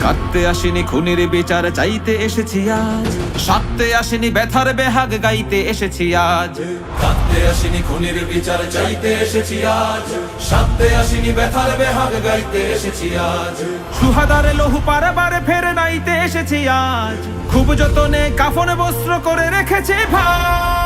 কাঁদতে আসিনি খুনির বিচার চাইতে এসেছি আজ, সাথে আসিনি ব্যথার বেহাগ গাইতে এসেছি আজ। কাঁদতে আসিনি খুনির বিচার চাইতে এসেছি আজ, সাথে আসিনি ব্যথার বেহাগ গাইতে এসেছি আজ। সুহাদারে লহু পারাবারে ফেরে নাইতে এসেছি আজ, খুব যতনে কাফন বস্ত্র করে রেখেছি ভাই।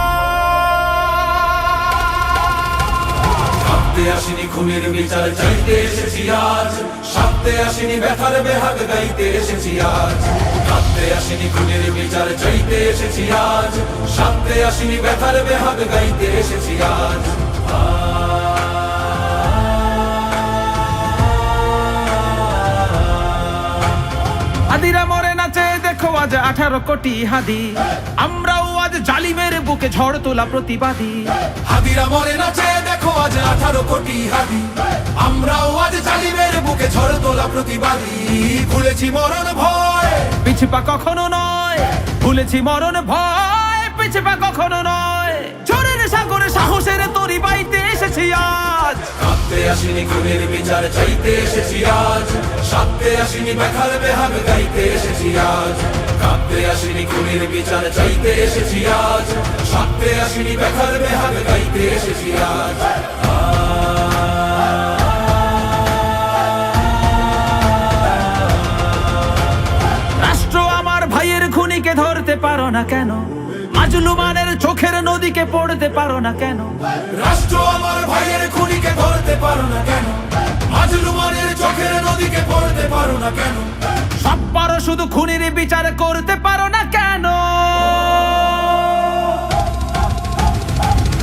কাঁদতে আসিনি খুনির বিচার চাইতে এসেছি আজ, সাথে আসিনি ব্যথার বেহাগ গাইতে এসেছি আজ। কাঁদতে আসিনি খুনির বিচার চাইতে এসেছি আজ, সাথে আসিনি ব্যথার বেহাগ গাইতে এসেছি আজ। হাদিরা মরে নাচে দেখো আজ 18 কোটি হাদি, আমরাও আজ জালিমের বুকে ঝড় তোলা প্রতিবাদী। হাদিরা মরে নাচে দেখো আজ 18 কোটি হাদি, আমরাও আজ জালিমের বুকে ঝড় তোলা প্রতিবাদী। ভুলেছি মরণ ভয়, পিছপা কখনো নয়, ভুলেছি মরণ ভয়, পিছপা কখনো নয়। ঝড়ের সাগরে সাহসের তরি বাইতে এসেছি আজ। কাঁদতে আসিনি খুনের বিচার চাইতে এসেছি আজ, সাথে আসিনি ব্যথার বেহাগ গাইতে এসেছি আজ। কাঁদতে আসিনি খুনের বিচার চাইতে এসেছি আজ, সাথে আসিনি ব্যথার বেহাগ গাইতে এসেছি আজ। রাষ্ট্র আমার ভাইয়ের খুনিকে ধরতে পারো না কেন, মাজলুমানের চোখের নদীকে পড়তে পারো না কেন। রাষ্ট্র আমার ভাইয়ের খুনিকে ধরতে পারো না কেন, মাজলুমানের চোখের নদীকে পড়তে পারো না কেন। সব পারো শুধু খুনির বিচার করতে পারো না কেন।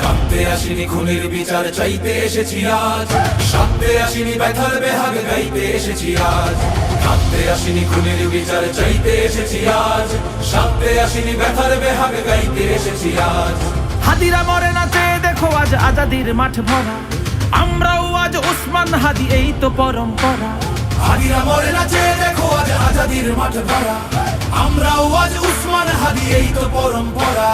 কাঁদতে আসিনি খুনির বিচার চাইতে এসেছি আজ, সাথে আসিনি ব্যথার বেহাগ গাইতে এসেছি আজ। কাঁদতে আসিনি খুনির বিচার চাইতে এসেছি আজ, সাথে আসিনি ব্যথার বেহাগ গাইতে এসেছি আজ। হাদিরা মরে নাচে দেখো আজ আজাদির মাঠ ভরা, আমরাও আজ ওসমান হাদি এই তো পরম্পরা। হাদিরা মরে নাচে দেখো আজ আজাদির মাঠ ভরা, আমরাও আজ ওসমান হাদি এই তো পরম্পরা।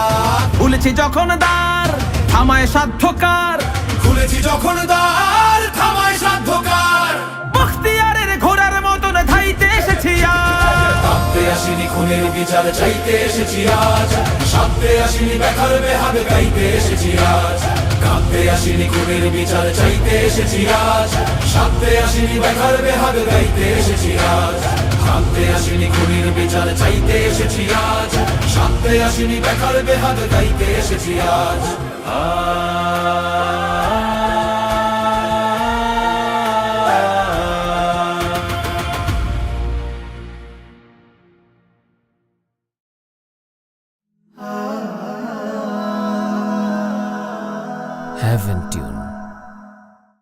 ভুলেছি যখন দ্বার থামায় সাধ্যকার, খুলেছি যখন দ্বার থামায় সাধ্যকার। বখতিয়ারের ঘোড়ার মতন ধাইতে এসেছি আজ। কাঁদতে আসিনি খুনের বিচার চাইতে এসেছি আজ, সাথে আসিনি ব্যথার বেহাগ গাইতে এসেছি আজ। কাঁদতে আসিনি খুনের বিচার চাইতে এসেছি আজ, সাথে আসিনি ব্যথার বেহাগ গাইতে এসেছি আজ। কাঁদতে আসিনি খুনের বিচার চাইতে এসেছি আজ, সাথে আসিনি ব্যথার বেহাগ গাইতে এসেছি আজ। Heaven Tune.